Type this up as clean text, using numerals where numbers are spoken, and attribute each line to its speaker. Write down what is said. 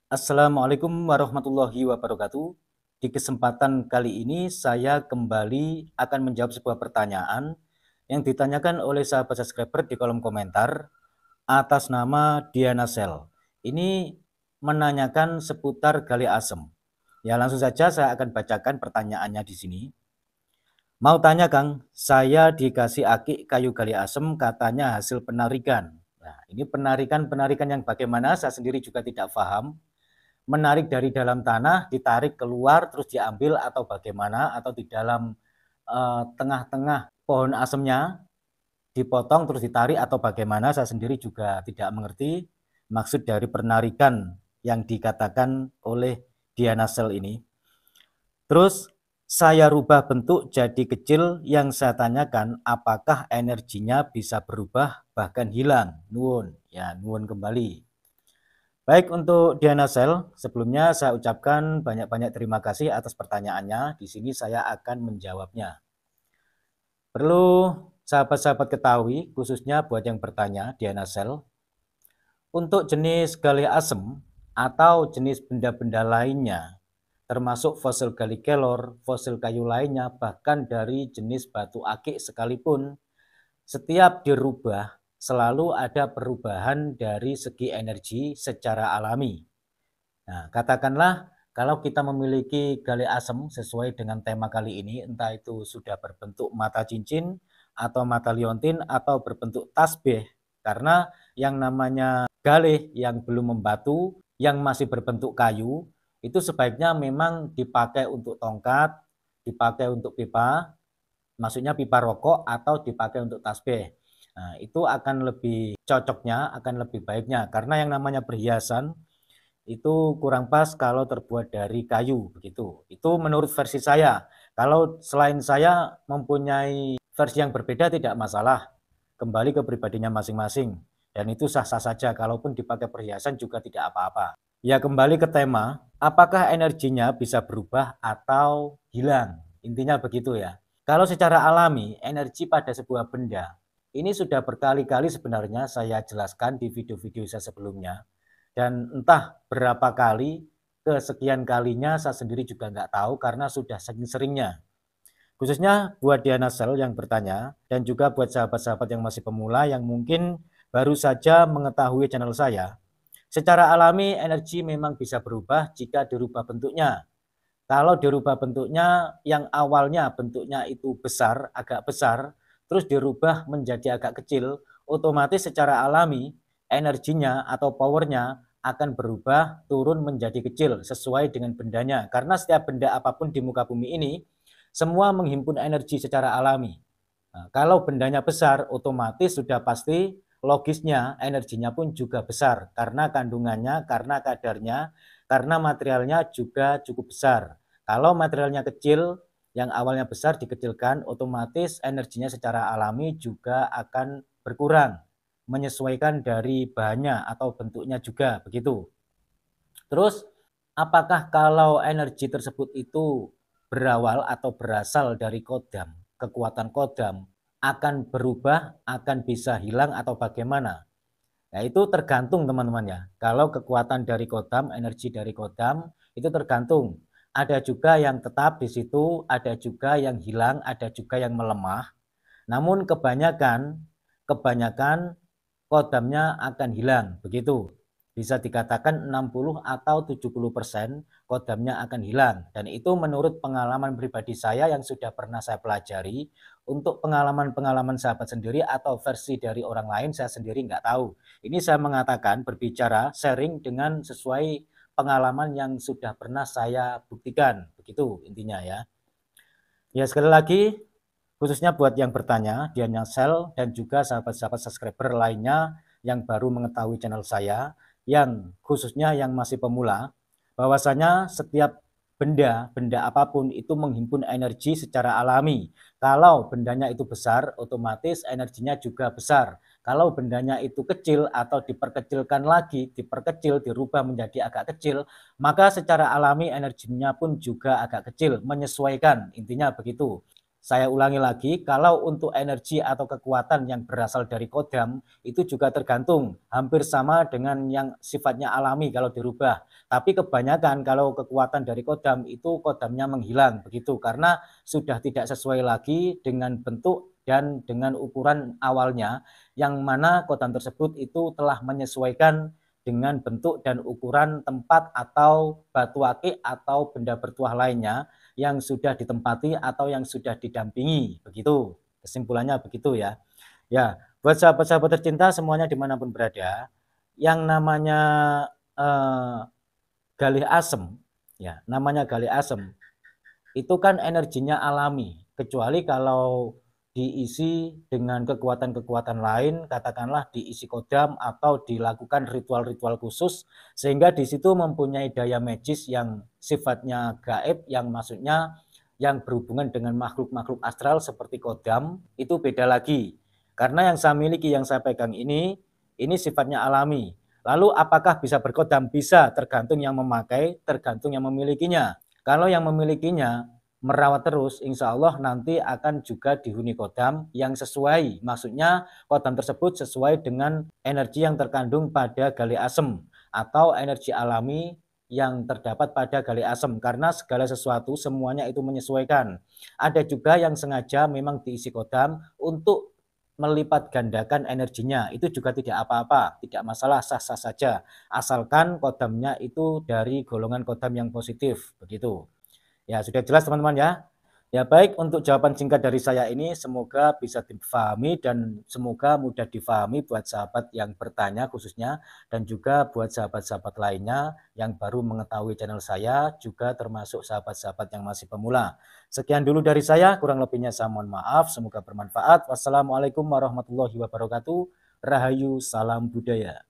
Speaker 1: Assalamualaikum warahmatullahi wabarakatuh. Di kesempatan kali ini saya kembali akan menjawab sebuah pertanyaan yang ditanyakan oleh sahabat subscriber di kolom komentar atas nama Diana Sel. Ini menanyakan seputar gali asem. Ya, langsung saja saya akan bacakan pertanyaannya di sini. Mau tanya Kang, saya dikasih aki kayu gali asem katanya hasil penarikan. Nah, ini penarikan yang bagaimana saya sendiri juga tidak paham. Menarik dari dalam tanah, ditarik keluar, terus diambil atau bagaimana, atau di dalam tengah-tengah pohon asemnya, dipotong terus ditarik atau bagaimana, saya sendiri juga tidak mengerti maksud dari penarikan yang dikatakan oleh Diana Sel ini. Terus saya rubah bentuk jadi kecil, yang saya tanyakan apakah energinya bisa berubah bahkan hilang. Nuwun, ya nuwun kembali. Baik, untuk Diana Sel, sebelumnya saya ucapkan banyak-banyak terima kasih atas pertanyaannya. Di sini saya akan menjawabnya. Perlu sahabat-sahabat ketahui, khususnya buat yang bertanya, Diana Sel, untuk jenis gali asem atau jenis benda-benda lainnya, termasuk fosil gali kelor, fosil kayu lainnya, bahkan dari jenis batu akik sekalipun, setiap dirubah selalu ada perubahan dari segi energi secara alami. Nah, katakanlah kalau kita memiliki gali asem sesuai dengan tema kali ini, entah itu sudah berbentuk mata cincin atau mata liontin atau berbentuk tasbih, karena yang namanya gali yang belum membatu, yang masih berbentuk kayu, itu sebaiknya memang dipakai untuk tongkat, dipakai untuk pipa, maksudnya pipa rokok atau dipakai untuk tasbih. Nah, itu akan lebih cocoknya, akan lebih baiknya, karena yang namanya perhiasan itu kurang pas kalau terbuat dari kayu begitu. Itu menurut versi saya. Kalau selain saya mempunyai versi yang berbeda tidak masalah. Kembali ke pribadinya masing-masing. Dan itu sah-sah saja, kalaupun dipakai perhiasan juga tidak apa-apa. Ya, kembali ke tema, apakah energinya bisa berubah atau hilang? Intinya begitu ya. Kalau secara alami, energi pada sebuah benda, ini sudah berkali-kali sebenarnya saya jelaskan di video-video saya sebelumnya. Dan entah berapa kali, kesekian kalinya saya sendiri juga nggak tahu karena sudah saking seringnya. Khususnya buat Diana Sel yang bertanya, dan juga buat sahabat-sahabat yang masih pemula yang mungkin baru saja mengetahui channel saya. Secara alami energi memang bisa berubah jika dirubah bentuknya. Kalau dirubah bentuknya yang awalnya bentuknya itu besar, agak besar, terus dirubah menjadi agak kecil, otomatis secara alami energinya atau powernya akan berubah turun menjadi kecil sesuai dengan bendanya. Karena setiap benda apapun di muka bumi ini semua menghimpun energi secara alami. Nah, kalau bendanya besar, otomatis sudah pasti logisnya energinya pun juga besar karena kandungannya, karena kadarnya, karena materialnya juga cukup besar. Kalau materialnya kecil, yang awalnya besar dikecilkan, otomatis energinya secara alami juga akan berkurang, menyesuaikan dari bahannya atau bentuknya juga begitu. Terus, apakah kalau energi tersebut itu berawal atau berasal dari kodam, kekuatan kodam, akan berubah, akan bisa hilang atau bagaimana? Nah, itu tergantung teman-teman ya. Kalau kekuatan dari kodam, energi dari kodam, itu tergantung. Ada juga yang tetap di situ, ada juga yang hilang, ada juga yang melemah. Namun kebanyakan kodamnya akan hilang, begitu. Bisa dikatakan 60 atau 70% kodamnya akan hilang. Dan itu menurut pengalaman pribadi saya yang sudah pernah saya pelajari. Untuk pengalaman-pengalaman sahabat sendiri atau versi dari orang lain saya sendiri nggak tahu. Ini saya mengatakan, berbicara, sharing dengan sesuai pengalaman yang sudah pernah saya buktikan. Begitu intinya ya. Ya, sekali lagi, khususnya buat yang bertanya, Diana Sel dan juga sahabat-sahabat subscriber lainnya yang baru mengetahui channel saya, yang khususnya yang masih pemula, bahwasanya setiap benda apapun itu menghimpun energi secara alami. Kalau bendanya itu besar, otomatis energinya juga besar. Kalau bendanya itu kecil atau diperkecilkan lagi, diperkecil, dirubah menjadi agak kecil, maka secara alami energinya pun juga agak kecil, menyesuaikan, intinya begitu. Saya ulangi lagi, kalau untuk energi atau kekuatan yang berasal dari kodam, itu juga tergantung, hampir sama dengan yang sifatnya alami kalau dirubah. Tapi kebanyakan kalau kekuatan dari kodam itu kodamnya menghilang, begitu, karena sudah tidak sesuai lagi dengan bentuk dan dengan ukuran awalnya, yang mana kodam tersebut itu telah menyesuaikan dengan bentuk dan ukuran tempat atau batu akik atau benda bertuah lainnya yang sudah ditempati atau yang sudah didampingi, begitu. Kesimpulannya begitu ya. Ya, buat sahabat-sahabat tercinta semuanya dimanapun berada, yang namanya eh, galih asem, ya, namanya galih asem, itu kan energinya alami, kecuali kalau diisi dengan kekuatan-kekuatan lain, katakanlah diisi kodam atau dilakukan ritual-ritual khusus, sehingga di situ mempunyai daya magis yang sifatnya gaib, yang maksudnya yang berhubungan dengan makhluk-makhluk astral seperti kodam, itu beda lagi. Karena yang saya miliki, yang saya pegang ini sifatnya alami. Lalu apakah bisa berkodam? Bisa, tergantung yang memakai, tergantung yang memilikinya. Kalau yang memilikinya merawat terus, insya Allah nanti akan juga dihuni kodam yang sesuai. Maksudnya kodam tersebut sesuai dengan energi yang terkandung pada galih asem atau energi alami yang terdapat pada galih asem. Karena segala sesuatu semuanya itu menyesuaikan. Ada juga yang sengaja memang diisi kodam untuk melipat gandakan energinya, itu juga tidak apa-apa, tidak masalah, sah-sah saja, asalkan kodamnya itu dari golongan kodam yang positif, begitu. Ya, sudah jelas teman-teman ya. Ya baik, untuk jawaban singkat dari saya ini semoga bisa difahami dan semoga mudah difahami buat sahabat yang bertanya khususnya, dan juga buat sahabat-sahabat lainnya yang baru mengetahui channel saya, juga termasuk sahabat-sahabat yang masih pemula. Sekian dulu dari saya, kurang lebihnya saya mohon maaf, semoga bermanfaat. Wassalamualaikum warahmatullahi wabarakatuh. Rahayu, salam budaya.